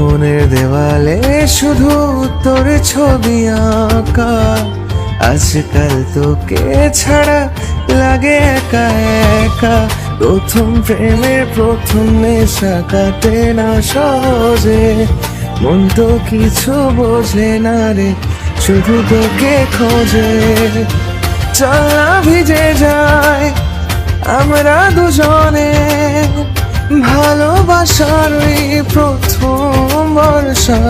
মনের দেওয়ালে শুধু তোর ছবি আঁকা। আজকাল তোকে ছাড়া লাগে একা একা। প্রথম প্রেমের প্রথম নেশা কাটে না সহজে। মন তো কিছু বোঝে না রে, শুধু তোকে খোঁজে। চল না ভিজে যায় আমরা দুজনে, ভালোবাসার এই প্রথম বর্ষা।